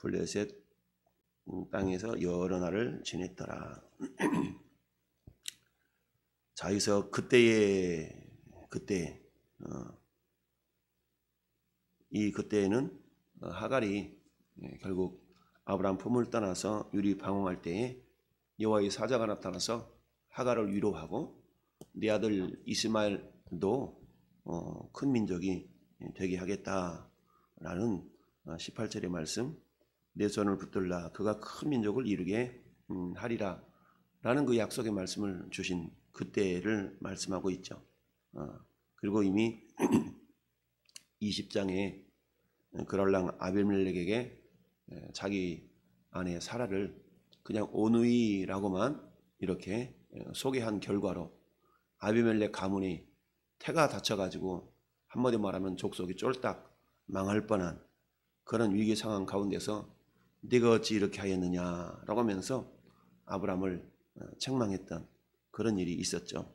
블레셋 땅에서 여러 날을 지냈더라. 자, 여기서 그때에는 하갈이 결국 아브라함 품을 떠나서 유리 방황할 때에 여호와의 사자가 나타나서 하갈을 위로하고 네 아들 이스마엘도 큰 민족이 되게 하겠다라는 18절의 말씀, 내 손을 붙들라 그가 큰 민족을 이루게 하리라 라는 그 약속의 말씀을 주신 그때를 말씀하고 있죠. 그리고 이미 20장에 그랄랑 아비멜렉에게 자기 아내 사라를 그냥 오누이라고만 이렇게 소개한 결과로 아비멜렉 가문이 태가 다쳐가지고 한마디 말하면 족속이 쫄딱 망할 뻔한 그런 위기 상황 가운데서 네가 어찌 이렇게 하였느냐라고 하면서 아브라함을 책망했던 그런 일이 있었죠.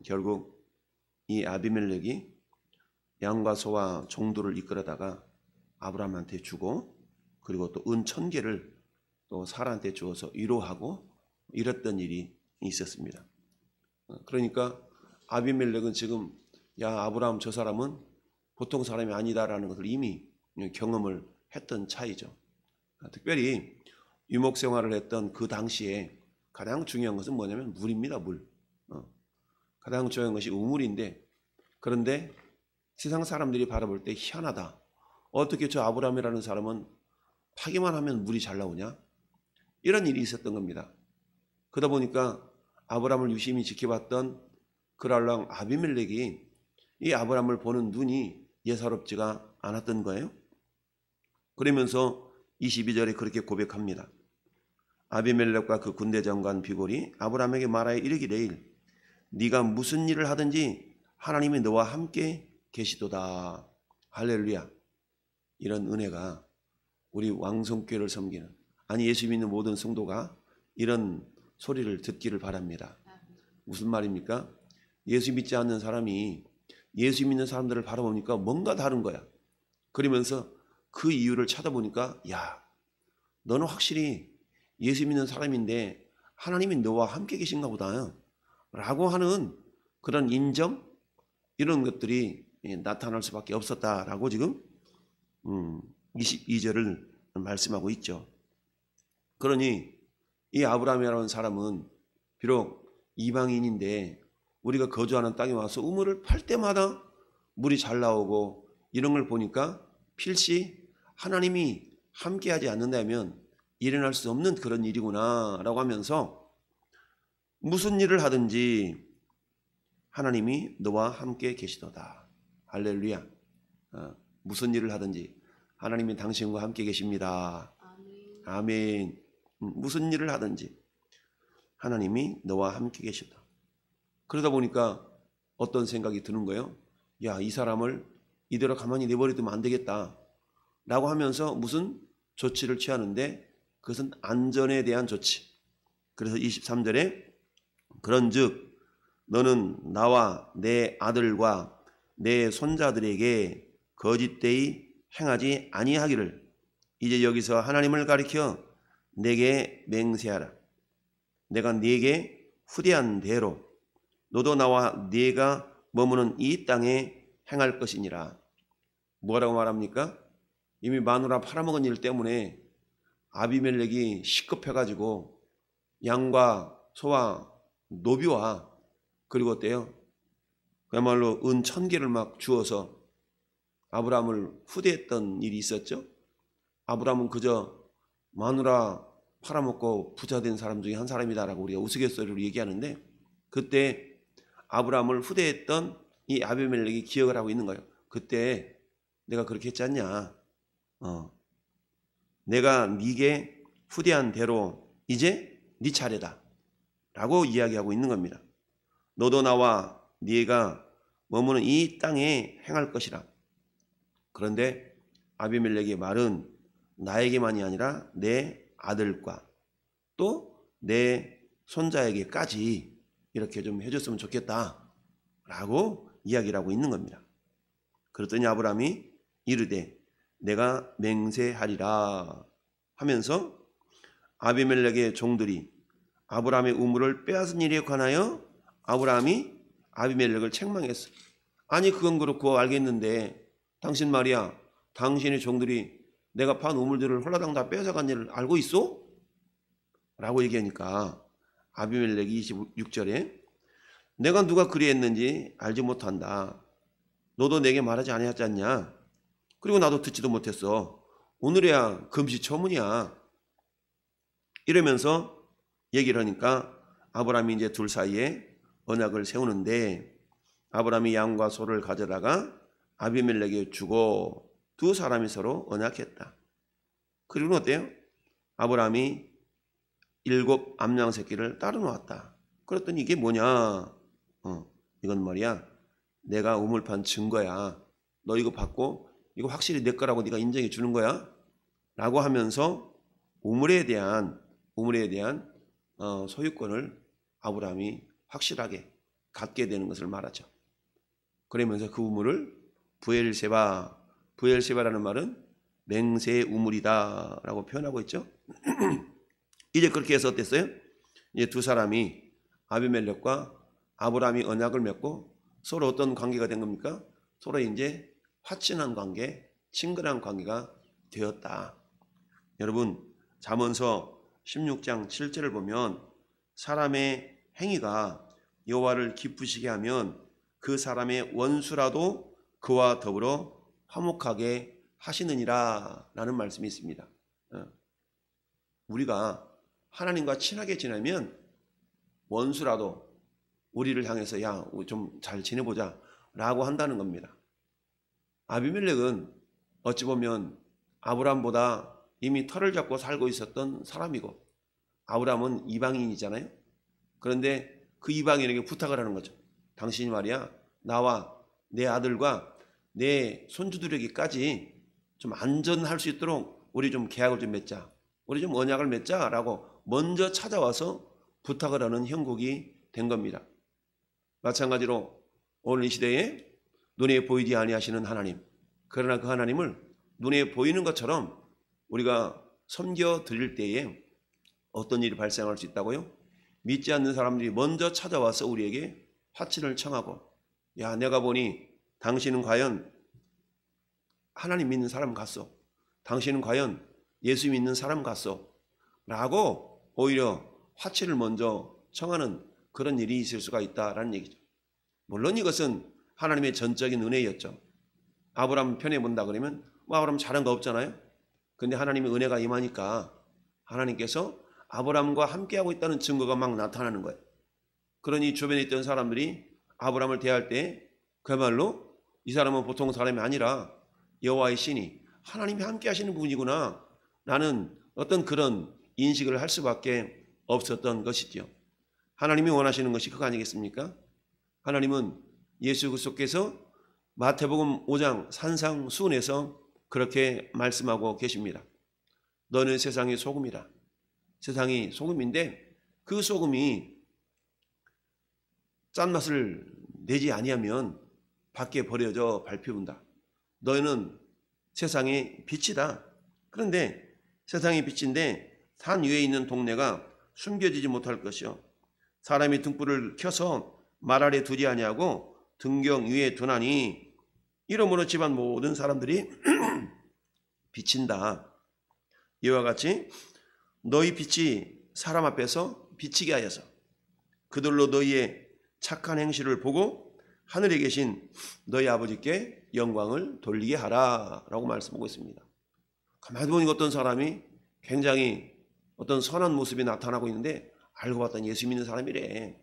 결국 이 아비멜렉이 양과 소와 종들을 이끌어다가 아브라함한테 주고 그리고 또 은 1000개를 또 사라한테 주어서 위로하고 이랬던 일이 있었습니다. 그러니까 아비멜렉은 지금 야 아브라함 저 사람은 보통 사람이 아니다라는 것을 이미 경험을 했던 차이죠. 특별히 유목 생활을 했던 그 당시에 가장 중요한 것은 뭐냐면 물입니다. 물. 가장 중요한 것이 우물인데, 그런데 세상 사람들이 바라볼 때 희한하다. 어떻게 저 아브라함이라는 사람은 파기만 하면 물이 잘 나오냐? 이런 일이 있었던 겁니다. 그러다 보니까 아브라함을 유심히 지켜봤던 그랄랑 아비멜렉이 이 아브라함을 보는 눈이 예사롭지가 않았던 거예요. 그러면서 22절에 그렇게 고백합니다. 아비멜렉과 그 군대 장관 비골이 아브라함에게 말하여 이르기를 네가 무슨 일을 하든지 하나님이 너와 함께 계시도다. 할렐루야. 이런 은혜가 우리 왕성교회를 섬기는, 아니 예수 믿는 모든 성도가 이런 소리를 듣기를 바랍니다. 무슨 말입니까? 예수 믿지 않는 사람이 예수 믿는 사람들을 바라보니까 뭔가 다른 거야. 그러면서 그 이유를 찾아보니까 야, 너는 확실히 예수 믿는 사람인데 하나님이 너와 함께 계신가 보다 라고 하는 그런 인정, 이런 것들이 나타날 수밖에 없었다라고 지금 22절을 말씀하고 있죠. 그러니 이 아브라함이라는 사람은 비록 이방인인데 우리가 거주하는 땅에 와서 우물을 팔 때마다 물이 잘 나오고 이런 걸 보니까 필시 하나님이 함께하지 않는다면 일어날 수 없는 그런 일이구나 라고 하면서 무슨 일을 하든지 하나님이 너와 함께 계시도다. 할렐루야. 무슨 일을 하든지 하나님이 당신과 함께 계십니다. 아멘. 무슨 일을 하든지 하나님이 너와 함께 계시다. 그러다 보니까 어떤 생각이 드는 거예요? 야, 이 사람을 이대로 가만히 내버려두면 안 되겠다 라고 하면서 무슨 조치를 취하는데 그것은 안전에 대한 조치. 그래서 23절에 그런즉 너는 나와 내 아들과 내 손자들에게 거짓되이 행하지 아니하기를 이제 여기서 하나님을 가리켜 내게 맹세하라. 내가 네게 후대한 대로 너도 나와 네가 머무는 이 땅에 행할 것이니라. 뭐라고 말합니까? 이미 마누라 팔아먹은 일 때문에 아비멜렉이 시급해가지고 양과 소와 노비와 그리고 어때요? 그야말로 은 1000개를 막 주어서 아브라함을 후대했던 일이 있었죠. 아브라함은 그저 마누라 팔아먹고 부자 된 사람 중에 한 사람이다라고 우리가 우스갯소리로 얘기하는데 그때 아브라함을 후대했던 이 아비멜렉이 기억을 하고 있는 거예요. 그때 내가 그렇게 했지 않냐. 내가 네게 후대한 대로 이제 네 차례다 라고 이야기하고 있는 겁니다. 너도 나와 네가 머무는 이 땅에 행할 것이라. 그런데 아비멜렉의 말은 나에게만이 아니라 내 아들과 또 내 손자에게까지 이렇게 좀 해줬으면 좋겠다 라고 이야기를 하고 있는 겁니다. 그랬더니 아브라함이 이르되 내가 맹세하리라. 하면서 아비멜렉의 종들이 아브라함의 우물을 빼앗은 일에 관하여 아브라함이 아비멜렉을 책망했어. 아니 그건 그렇고 알겠는데 당신 말이야, 당신의 종들이 내가 판 우물들을 홀라당 다 뺏어간 일을 알고 있어? 라고 얘기하니까 아비멜렉이 26절에 내가 누가 그리했는지 알지 못한다. 너도 내게 말하지 아니하였지? 그리고 나도 듣지도 못했어. 오늘이야 금시초문이야. 이러면서 얘기를 하니까 아브라함이 이제 둘 사이에 언약을 세우는데 아브라함이 양과 소를 가져다가 아비멜렉에게 주고 두 사람이 서로 언약했다. 그리고 어때요? 아브라함이 7 암양 새끼를 따로 놓았다. 그랬더니 이게 뭐냐? 이건 말이야, 내가 우물판 증거야. 너 이거 받고 이거 확실히 내 거라고 네가 인정해 주는 거야 라고 하면서 우물에 대한 소유권을 아브라함이 확실하게 갖게 되는 것을 말하죠. 그러면서 그 우물을 부엘세바라는 말은 맹세의 우물이다 라고 표현하고 있죠. 이제 그렇게 해서 어땠어요? 이제 두 사람이 아비멜렉과 아브라함이 언약을 맺고 서로 어떤 관계가 된 겁니까? 서로 이제 화친한 관계, 친근한 관계가 되었다. 여러분, 잠언서 16장 7절을 보면 사람의 행위가 여호와를 기쁘시게 하면 그 사람의 원수라도 그와 더불어 화목하게 하시느니라 라는 말씀이 있습니다. 우리가 하나님과 친하게 지내면 원수라도 우리를 향해서 야, 좀 잘 지내보자 라고 한다는 겁니다. 아비멜렉은 어찌 보면 아브라함보다 이미 털을 잡고 살고 있었던 사람이고 아브라함은 이방인이잖아요. 그런데 그 이방인에게 부탁을 하는 거죠. 당신이 말이야, 나와 내 아들과 내 손주들에게까지 좀 안전할 수 있도록 우리 좀 계약을 좀 맺자. 우리 좀 언약을 맺자 라고 먼저 찾아와서 부탁을 하는 형국이 된 겁니다. 마찬가지로 오늘 이 시대에 눈에 보이지 아니하시는 하나님, 그러나 그 하나님을 눈에 보이는 것처럼 우리가 섬겨 드릴 때에 어떤 일이 발생할 수 있다고요? 믿지 않는 사람들이 먼저 찾아와서 우리에게 화친을 청하고, 야, 내가 보니 당신은 과연 하나님 믿는 사람 같소? 당신은 과연 예수 믿는 사람 같소? 라고 오히려 화친을 먼저 청하는 그런 일이 있을 수가 있다라는 얘기죠. 물론 이것은 하나님의 전적인 은혜였죠. 아브라함 편에 본다 그러면 아브라함 잘한 거 없잖아요. 근데 하나님의 은혜가 임하니까 하나님께서 아브라함과 함께하고 있다는 증거가 막 나타나는 거예요. 그러니 주변에 있던 사람들이 아브라함을 대할 때 그야말로 이 사람은 보통 사람이 아니라 여호와의 신이 하나님이 함께 하시는 분이구나 라는 어떤 그런 인식을 할 수밖에 없었던 것이죠. 하나님이 원하시는 것이 그거 아니겠습니까? 하나님은 예수 그리스도께서 마태복음 5장 산상수훈에서 그렇게 말씀하고 계십니다. 너는 세상의 소금이라. 세상이 소금인데 그 소금이 짠맛을 내지 아니하면 밖에 버려져 밟히운다. 너희는 세상의 빛이다. 그런데 세상의 빛인데 산 위에 있는 동네가 숨겨지지 못할 것이요. 사람이 등불을 켜서 말 아래 두지 아니하고 등경 위에 두나니 이러므로 집안 모든 사람들이 비친다. 이와 같이 너희 빛이 사람 앞에서 비치게 하여서 그들로 너희의 착한 행실을 보고 하늘에 계신 너희 아버지께 영광을 돌리게 하라 라고 말씀하고 있습니다. 가만히 보니까 어떤 사람이 굉장히 어떤 선한 모습이 나타나고 있는데 알고 봤더니 예수 믿는 사람이래.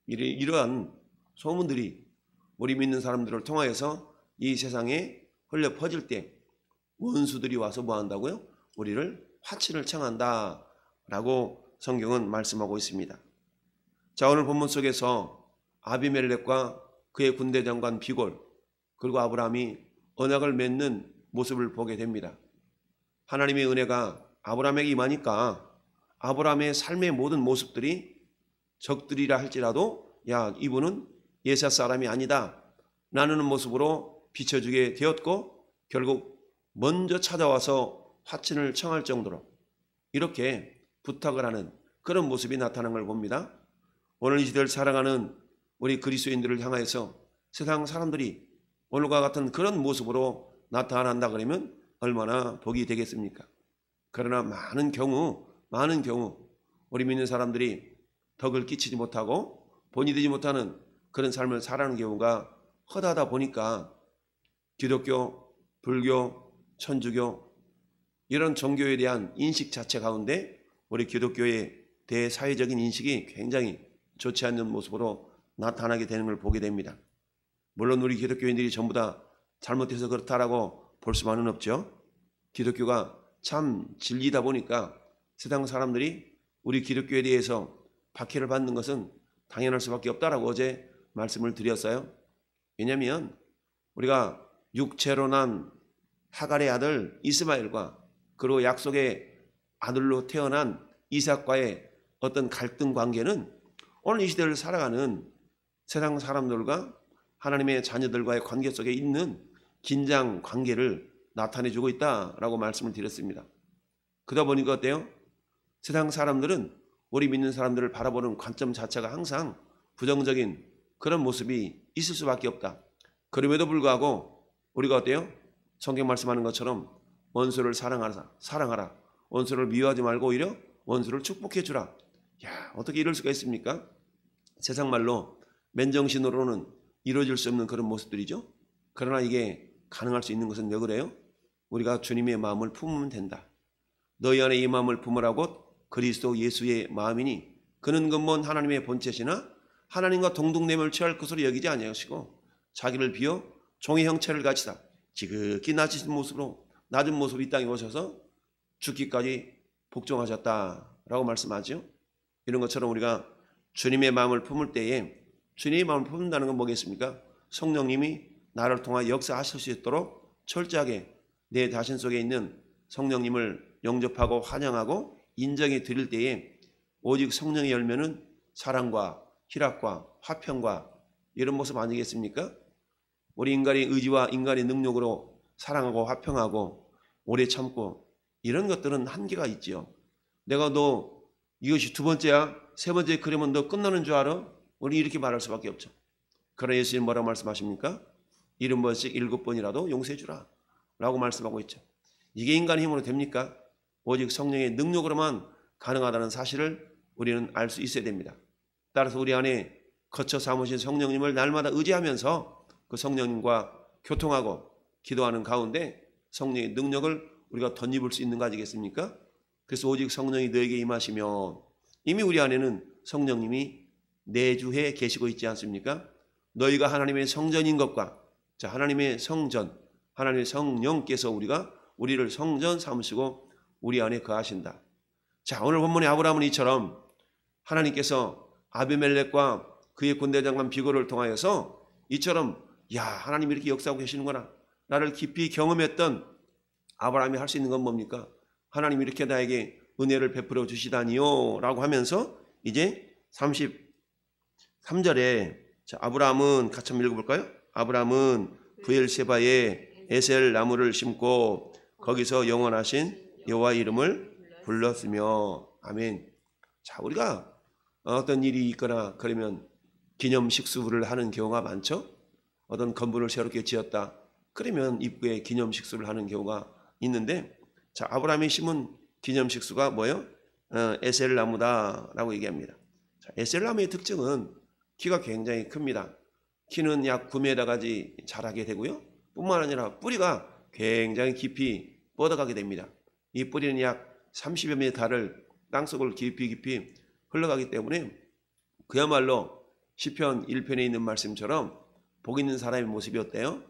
이러한 소문들이 우리 믿는 사람들을 통하여서 이 세상에 흘려 퍼질 때 원수들이 와서 뭐 한다고요? 우리를 화친을 청한다 라고 성경은 말씀하고 있습니다. 자, 오늘 본문 속에서 아비멜렉과 그의 군대 장관 비골 그리고 아브라함이 언약을 맺는 모습을 보게 됩니다. 하나님의 은혜가 아브라함에게 임하니까 아브라함의 삶의 모든 모습들이 적들이라 할지라도 야, 이분은 예사 사람이 아니다 라는 모습으로 비춰주게 되었고 결국 먼저 찾아와서 화친을 청할 정도로 이렇게 부탁을 하는 그런 모습이 나타난 걸 봅니다. 오늘 이 시대를 살아가는 우리 그리스도인들을 향해서 세상 사람들이 오늘과 같은 그런 모습으로 나타난다 그러면 얼마나 복이 되겠습니까? 그러나 많은 경우 우리 믿는 사람들이 덕을 끼치지 못하고 본이 되지 못하는 그런 삶을 살아가는 경우가 허다하다 보니까 기독교, 불교, 천주교 이런 종교에 대한 인식 자체 가운데 우리 기독교의 대사회적인 인식이 굉장히 좋지 않는 모습으로 나타나게 되는 걸 보게 됩니다. 물론 우리 기독교인들이 전부 다 잘못해서 그렇다라고 볼 수만은 없죠. 기독교가 참 진리다 보니까 세상 사람들이 우리 기독교에 대해서 박해를 받는 것은 당연할 수밖에 없다라고 어제 말씀을 드렸어요. 왜냐하면 우리가 육체로 난 하갈의 아들 이스마엘과 그리고 약속의 아들로 태어난 이삭과의 어떤 갈등 관계는 오늘 이 시대를 살아가는 세상 사람들과 하나님의 자녀들과의 관계 속에 있는 긴장 관계를 나타내주고 있다라고 말씀을 드렸습니다. 그러다 보니까 어때요? 세상 사람들은 우리 믿는 사람들을 바라보는 관점 자체가 항상 부정적인 그런 모습이 있을 수밖에 없다. 그럼에도 불구하고 우리가 어때요? 성경 말씀하는 것처럼 원수를 사랑하라. 원수를 미워하지 말고 오히려 원수를 축복해 주라. 야, 어떻게 이럴 수가 있습니까? 세상 말로 맨정신으로는 이루어질 수 없는 그런 모습들이죠. 그러나 이게 가능할 수 있는 것은 왜 그래요? 우리가 주님의 마음을 품으면 된다. 너희 안에 이 마음을 품으라고 그리스도 예수의 마음이니 그는 근본 하나님의 본체시나 하나님과 동등됨을 취할 것으로 여기지 아니하시고 자기를 비워 종의 형체를 가지다 지극히 낮은 모습으로 이 땅에 오셔서 죽기까지 복종하셨다라고 말씀하죠. 이런 것처럼 우리가 주님의 마음을 품을 때에 주님의 마음을 품는다는 건 뭐겠습니까? 성령님이 나를 통하여 역사하실 수 있도록 철저하게 내 자신 속에 있는 성령님을 영접하고 환영하고 인정해 드릴 때에 오직 성령의 열매는 사랑과 희락과 화평과 이런 모습 아니겠습니까? 우리 인간의 의지와 인간의 능력으로 사랑하고 화평하고 오래 참고 이런 것들은 한계가 있지요. 내가 너 이것이 두 번째야 세 번째 그러면 너 끝나는 줄 알아? 우리 이렇게 말할 수밖에 없죠. 그러나 예수님 뭐라고 말씀하십니까? 70번씩 7번이라도 용서해 주라 라고 말씀하고 있죠. 이게 인간의 힘으로 됩니까? 오직 성령의 능력으로만 가능하다는 사실을 우리는 알 수 있어야 됩니다. 따라서 우리 안에 거쳐 삼으신 성령님을 날마다 의지하면서 그 성령님과 교통하고 기도하는 가운데 성령의 능력을 우리가 덧입을 수 있는 거 아니겠습니까? 그래서 오직 성령이 너에게 임하시면 이미 우리 안에는 성령님이 내주해 계시고 있지 않습니까? 너희가 하나님의 성전인 것과 자 하나님의 성전, 하나님의 성령께서 우리를 성전 삼으시고 우리 안에 거하신다. 자 오늘 본문의 아브라함은 이처럼 하나님께서 아비멜렉과 그의 군대장관 비고를 통하여서 이처럼 야 하나님이 이렇게 역사하고 계시는구나 나를 깊이 경험했던 아브라함이 할 수 있는 건 뭡니까? 하나님이 이렇게 나에게 은혜를 베풀어 주시다니요 라고 하면서 이제 33절에 자, 아브라함은 같이 한번 읽어볼까요? 아브라함은 브엘세바에 에셀 나무를 심고 거기서 영원하신 여호와 이름을 불렀으며 아멘. 자 우리가 어떤 일이 있거나 그러면 기념식수를 하는 경우가 많죠. 어떤 건물을 새롭게 지었다 그러면 입구에 기념식수를 하는 경우가 있는데 자 아브라함이 심은 기념식수가 뭐예요? 에셀 나무다라고 얘기합니다. 자, 에셀 나무의 특징은 키가 굉장히 큽니다. 키는 약 9m까지 자라게 되고요. 뿐만 아니라 뿌리가 굉장히 깊이 뻗어가게 됩니다. 이 뿌리는 약 30여 m를 땅속을 깊이 흘러가기 때문에 그야말로 시편 1편에 있는 말씀처럼 복 있는 사람의 모습이 어때요?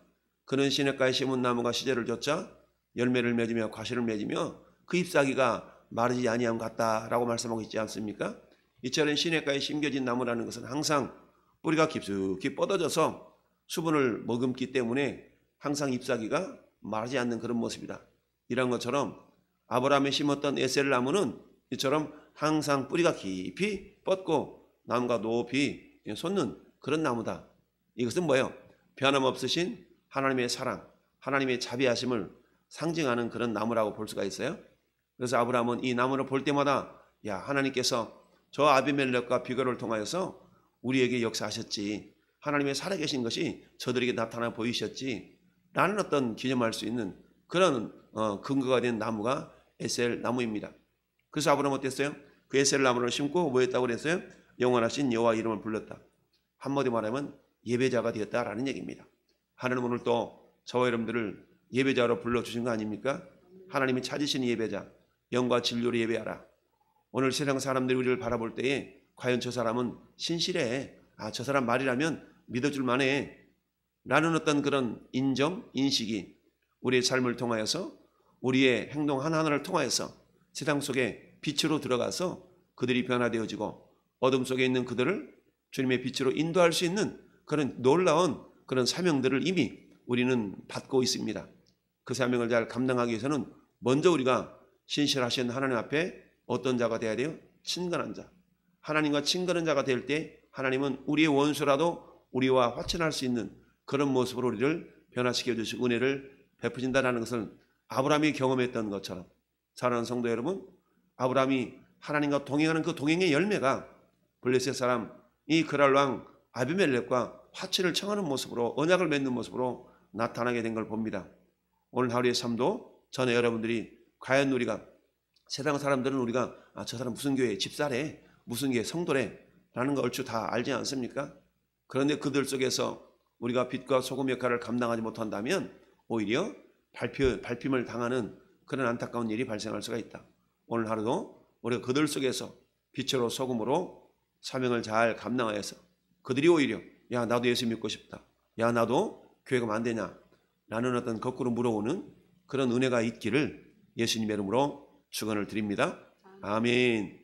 그는 시냇가에 심은 나무가 시절을 쫓아 열매를 맺으며 과실을 맺으며 그 잎사귀가 마르지 아니함 같다라고 말씀하고 있지 않습니까? 이처럼 시냇가에 심겨진 나무라는 것은 항상 뿌리가 깊숙이 뻗어져서 수분을 머금기 때문에 항상 잎사귀가 마르지 않는 그런 모습이다. 이런 것처럼 아브라함이 심었던 에셀 나무는 이처럼 항상 뿌리가 깊이 뻗고 나무가 높이 솟는 그런 나무다. 이것은 뭐예요? 변함없으신 하나님의 사랑, 하나님의 자비하심을 상징하는 그런 나무라고 볼 수가 있어요. 그래서 아브라함은 이 나무를 볼 때마다 야, 하나님께서 저 아비멜렉과 비거를 통하여서 우리에게 역사하셨지, 하나님의 살아계신 것이 저들에게 나타나 보이셨지 라는 어떤 기념할 수 있는 그런 근거가 된 나무가 에셀 나무입니다. 그래서 아브라함은 어땠어요? 그 에셀 나무를 심고 뭐 했다고 그랬어요? 영원하신 여호와 이름을 불렀다. 한마디 말하면 예배자가 되었다라는 얘기입니다. 하나님 오늘 또 저와 여러분들을 예배자로 불러주신 거 아닙니까? 하나님이 찾으신 예배자, 영과 진리로 예배하라. 오늘 세상 사람들이 우리를 바라볼 때에 과연 저 사람은 신실해, 저 사람 말이라면 믿어줄 만해 라는 어떤 그런 인정, 인식이 우리의 삶을 통하여서, 우리의 행동 하나하나를 통하여서 세상 속에 빛으로 들어가서 그들이 변화되어지고 어둠 속에 있는 그들을 주님의 빛으로 인도할 수 있는 그런 놀라운 그런 사명들을 이미 우리는 받고 있습니다. 그 사명을 잘 감당하기 위해서는 먼저 우리가 신실하신 하나님 앞에 어떤 자가 되어야 돼요? 친근한 자. 하나님과 친근한 자가 될 때 하나님은 우리의 원수라도 우리와 화친할 수 있는 그런 모습으로 우리를 변화시켜 주시고 은혜를 베푸신다는 것을 아브라함이 경험했던 것처럼, 사랑하는 성도 여러분, 아브라함이 하나님과 동행하는 그 동행의 열매가 블레셋 사람 이 그랄 왕 아비멜렉과 화친을 청하는 모습으로, 언약을 맺는 모습으로 나타나게 된 걸 봅니다. 오늘 하루의 삶도 저는 여러분들이 과연 우리가, 세상 사람들은 우리가 저 사람 무슨 교회 집사래, 무슨 교회 성도래 라는 거 얼추 다 알지 않습니까? 그런데 그들 속에서 우리가 빛과 소금 역할을 감당하지 못한다면 오히려 밟힘을 당하는 그런 안타까운 일이 발생할 수가 있다. 오늘 하루도 우리가 그들 속에서 빛으로 소금으로 사명을 잘 감당하여서 그들이 오히려 야, 나도 예수 믿고 싶다, 야, 나도 교회 가면 안 되냐 라는 어떤 거꾸로 물어오는 그런 은혜가 있기를 예수님의 이름으로 축원을 드립니다. 아멘.